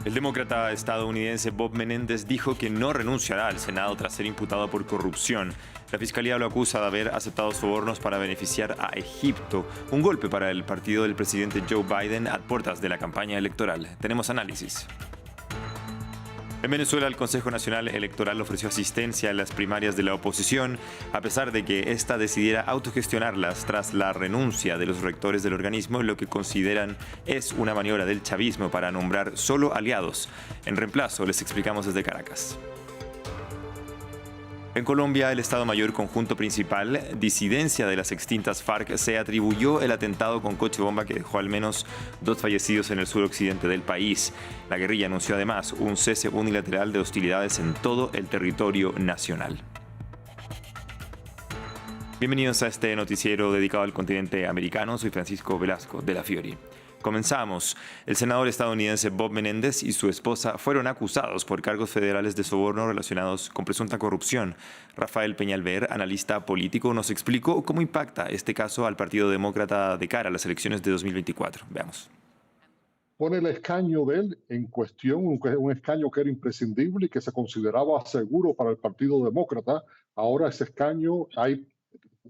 El demócrata estadounidense Bob Menéndez dijo que no renunciará al Senado tras ser imputado por corrupción. La fiscalía lo acusa de haber aceptado sobornos para beneficiar a Egipto, un golpe para el partido del presidente Joe Biden a puertas de la campaña electoral. Tenemos análisis. En Venezuela, el Consejo Nacional Electoral ofreció asistencia a las primarias de la oposición, a pesar de que ésta decidiera autogestionarlas tras la renuncia de los rectores del organismo, lo que consideran es una maniobra del chavismo para nombrar solo aliados. En reemplazo, les explicamos desde Caracas. En Colombia, el Estado Mayor Conjunto Principal, disidencia de las extintas FARC, se atribuyó el atentado con coche bomba que dejó al menos 2 fallecidos en el suroccidente del país. La guerrilla anunció además un cese unilateral de hostilidades en todo el territorio nacional. Bienvenidos a este noticiero dedicado al continente americano. Soy Francisco Velasco de la Fiori. Comenzamos. El senador estadounidense Bob Menéndez y su esposa fueron acusados por cargos federales de soborno relacionados con presunta corrupción. Rafael Peñalver, analista político, nos explicó cómo impacta este caso al Partido Demócrata de cara a las elecciones de 2024. Veamos. Pone el escaño de él en cuestión, un escaño que era imprescindible y que se consideraba seguro para el Partido Demócrata. Ahora ese escaño, hay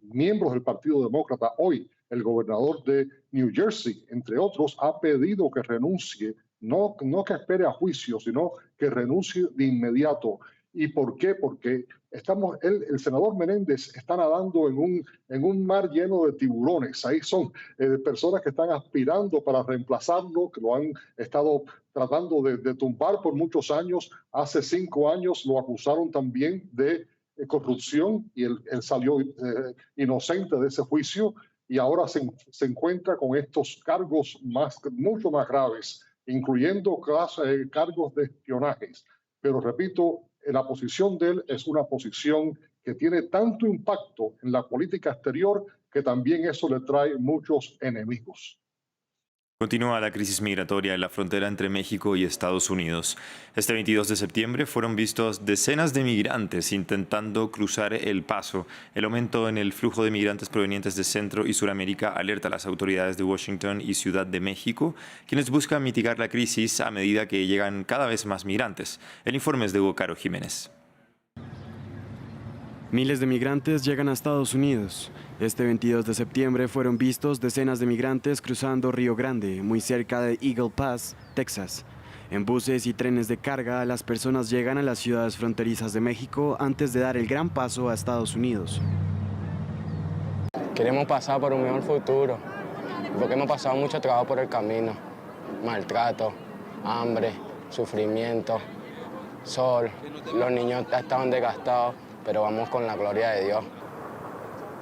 miembros del Partido Demócrata hoy. El gobernador de New Jersey, entre otros, ha pedido que renuncie, no que espere a juicio, sino que renuncie de inmediato. ¿Y por qué? Porque el senador Menéndez está nadando en un mar lleno de tiburones. Ahí son personas que están aspirando para reemplazarlo, que lo han estado tratando de tumbar por muchos años. Hace 5 años lo acusaron también de corrupción y él salió inocente de ese juicio y ahora se encuentra con estos cargos mucho más graves, incluyendo cargos de espionaje. Pero repito, la posición de él es una posición que tiene tanto impacto en la política exterior que también eso le trae muchos enemigos. Continúa la crisis migratoria en la frontera entre México y Estados Unidos. Este 22 de septiembre fueron vistos decenas de migrantes intentando cruzar el paso. El aumento en el flujo de migrantes provenientes de Centro y Suramérica alerta a las autoridades de Washington y Ciudad de México, quienes buscan mitigar la crisis a medida que llegan cada vez más migrantes. El informe es de Hugo Caro Jiménez. Miles de migrantes llegan a Estados Unidos. Este 22 de septiembre fueron vistos decenas de migrantes cruzando Río Grande, muy cerca de Eagle Pass, Texas. En buses y trenes de carga, las personas llegan a las ciudades fronterizas de México antes de dar el gran paso a Estados Unidos. Queremos pasar por un mejor futuro, porque hemos pasado mucho trabajo por el camino. Maltrato, hambre, sufrimiento, sol. Los niños estaban desgastados, pero vamos con la gloria de Dios.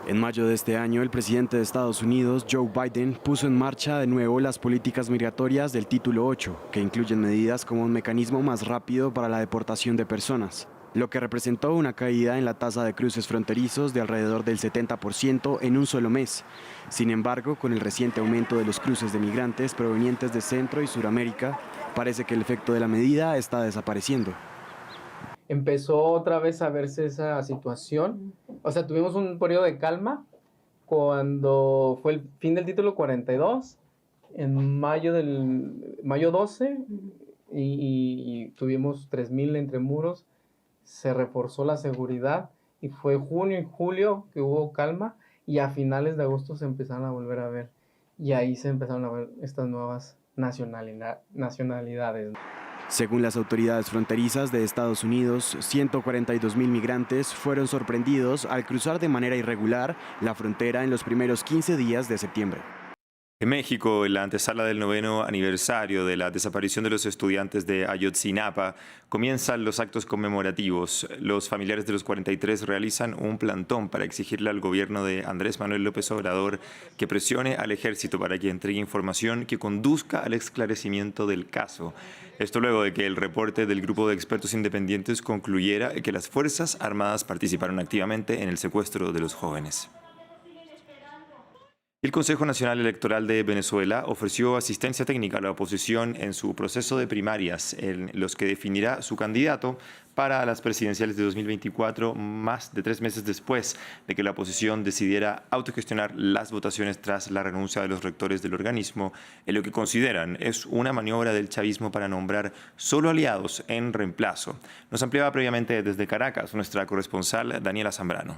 En mayo de este año, el presidente de Estados Unidos, Joe Biden, puso en marcha de nuevo las políticas migratorias del Título 8, que incluyen medidas como un mecanismo más rápido para la deportación de personas, lo que representó una caída en la tasa de cruces fronterizos de alrededor del 70% en un solo mes. Sin embargo, con el reciente aumento de los cruces de migrantes provenientes de Centro y Suramérica, parece que el efecto de la medida está desapareciendo. Empezó otra vez a verse esa situación. O sea, tuvimos un periodo de calma cuando fue el fin del título 42, en mayo 12, y tuvimos 3,000 entre muros. Se reforzó la seguridad y fue junio y julio que hubo calma y a finales de agosto se empezaron a volver a ver. Y ahí se empezaron a ver estas nuevas nacionalidades. Según las autoridades fronterizas de Estados Unidos, 142,000 migrantes fueron sorprendidos al cruzar de manera irregular la frontera en los primeros 15 días de septiembre. En México, en la antesala del 9º aniversario de la desaparición de los estudiantes de Ayotzinapa, comienzan los actos conmemorativos. Los familiares de los 43 realizan un plantón para exigirle al gobierno de Andrés Manuel López Obrador que presione al ejército para que entregue información que conduzca al esclarecimiento del caso. Esto luego de que el reporte del grupo de expertos independientes concluyera que las Fuerzas Armadas participaron activamente en el secuestro de los jóvenes. El Consejo Nacional Electoral de Venezuela ofreció asistencia técnica a la oposición en su proceso de primarias, en los que definirá su candidato para las presidenciales de 2024, más de 3 meses después de que la oposición decidiera autogestionar las votaciones tras la renuncia de los rectores del organismo, en lo que consideran es una maniobra del chavismo para nombrar solo aliados en reemplazo. Nos ampliaba previamente desde Caracas nuestra corresponsal Daniela Zambrano.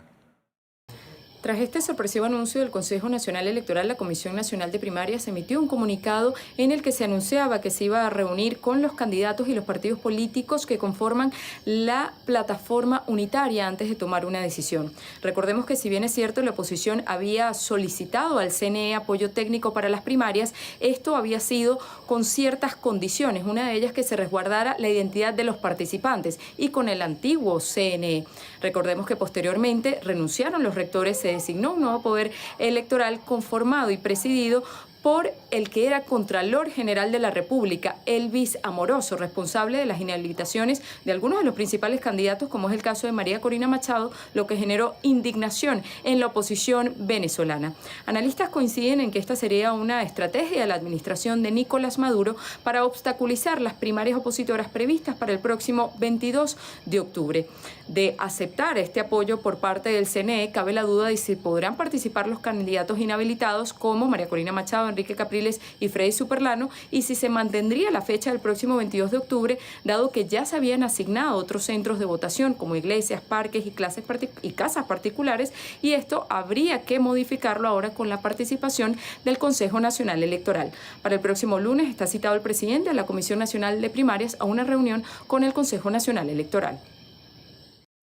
Tras este sorpresivo anuncio del Consejo Nacional Electoral, la Comisión Nacional de Primarias emitió un comunicado en el que se anunciaba que se iba a reunir con los candidatos y los partidos políticos que conforman la plataforma unitaria antes de tomar una decisión. Recordemos que si bien es cierto la oposición había solicitado al CNE apoyo técnico para las primarias, esto había sido con ciertas condiciones, una de ellas que se resguardara la identidad de los participantes y con el antiguo CNE. Recordemos que posteriormente renunciaron los rectores, se designó un nuevo poder electoral conformado y presidido por el que era Contralor General de la República, Elvis Amoroso, responsable de las inhabilitaciones de algunos de los principales candidatos, como es el caso de María Corina Machado, lo que generó indignación en la oposición venezolana. Analistas coinciden en que esta sería una estrategia de la administración de Nicolás Maduro para obstaculizar las primarias opositoras previstas para el próximo 22 de octubre. De aceptar este apoyo por parte del CNE, cabe la duda de si podrán participar los candidatos inhabilitados como María Corina Machado, Enrique Capriles y Freddy Superlano, y si se mantendría la fecha del próximo 22 de octubre, dado que ya se habían asignado otros centros de votación como iglesias, parques y casas particulares, y esto habría que modificarlo ahora con la participación del Consejo Nacional Electoral. Para el próximo lunes está citado el presidente de la Comisión Nacional de Primarias a una reunión con el Consejo Nacional Electoral.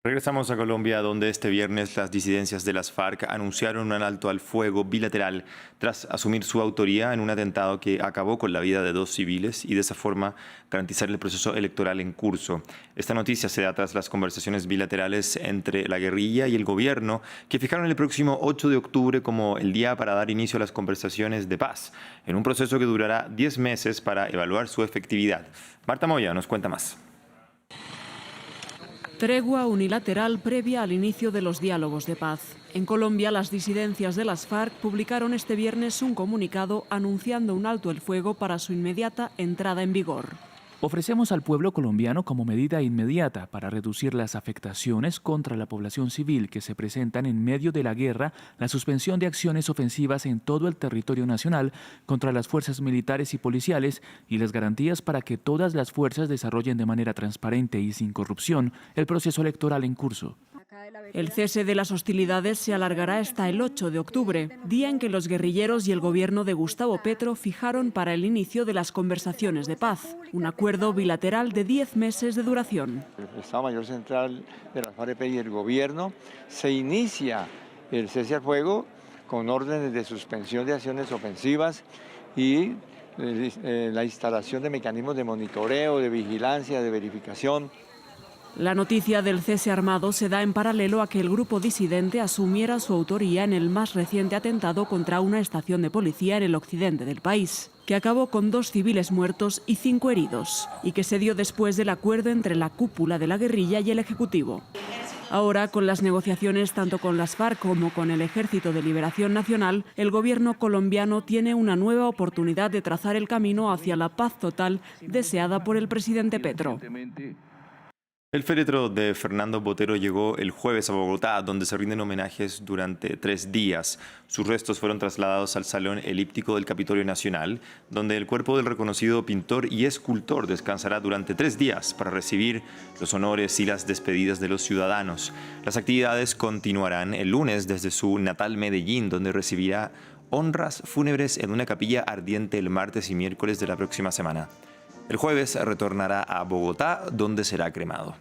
Regresamos a Colombia, donde este viernes las disidencias de las FARC anunciaron un alto al fuego bilateral tras asumir su autoría en un atentado que acabó con la vida de 2 civiles y de esa forma garantizar el proceso electoral en curso. Esta noticia se da tras las conversaciones bilaterales entre la guerrilla y el gobierno, que fijaron el próximo 8 de octubre como el día para dar inicio a las conversaciones de paz, en un proceso que durará 10 meses para evaluar su efectividad. Marta Moya nos cuenta más. Tregua unilateral previa al inicio de los diálogos de paz. En Colombia, las disidencias de las FARC publicaron este viernes un comunicado anunciando un alto el fuego para su inmediata entrada en vigor. Ofrecemos al pueblo colombiano como medida inmediata para reducir las afectaciones contra la población civil que se presentan en medio de la guerra, la suspensión de acciones ofensivas en todo el territorio nacional contra las fuerzas militares y policiales y las garantías para que todas las fuerzas desarrollen de manera transparente y sin corrupción el proceso electoral en curso. El cese de las hostilidades se alargará hasta el 8 de octubre, día en que los guerrilleros y el gobierno de Gustavo Petro fijaron para el inicio de las conversaciones de paz, un acuerdo bilateral de 10 meses de duración. El Estado Mayor Central de la FARC y el gobierno se inicia el cese al fuego con órdenes de suspensión de acciones ofensivas y la instalación de mecanismos de monitoreo, de vigilancia, de verificación. La noticia del cese armado se da en paralelo a que el grupo disidente asumiera su autoría en el más reciente atentado contra una estación de policía en el occidente del país, que acabó con 2 civiles muertos y 5 heridos, y que se dio después del acuerdo entre la cúpula de la guerrilla y el Ejecutivo. Ahora, con las negociaciones tanto con las FARC como con el Ejército de Liberación Nacional, el gobierno colombiano tiene una nueva oportunidad de trazar el camino hacia la paz total deseada por el presidente Petro. El féretro de Fernando Botero llegó el jueves a Bogotá, donde se rinden homenajes durante 3 días. Sus restos fueron trasladados al Salón Elíptico del Capitolio Nacional, donde el cuerpo del reconocido pintor y escultor descansará durante 3 días para recibir los honores y las despedidas de los ciudadanos. Las actividades continuarán el lunes desde su natal Medellín, donde recibirá honras fúnebres en una capilla ardiente el martes y miércoles de la próxima semana. El jueves retornará a Bogotá, donde será cremado.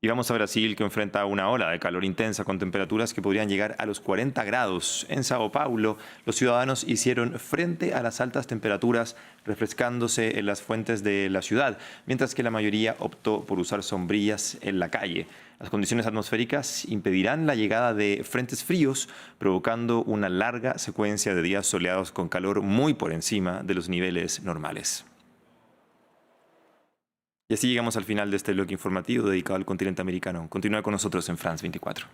Y vamos a Brasil, que enfrenta una ola de calor intensa con temperaturas que podrían llegar a los 40 grados. En Sao Paulo, los ciudadanos hicieron frente a las altas temperaturas refrescándose en las fuentes de la ciudad, mientras que la mayoría optó por usar sombrillas en la calle. Las condiciones atmosféricas impedirán la llegada de frentes fríos, provocando una larga secuencia de días soleados con calor muy por encima de los niveles normales. Y así llegamos al final de este bloque informativo dedicado al continente americano. Continúa con nosotros en France 24.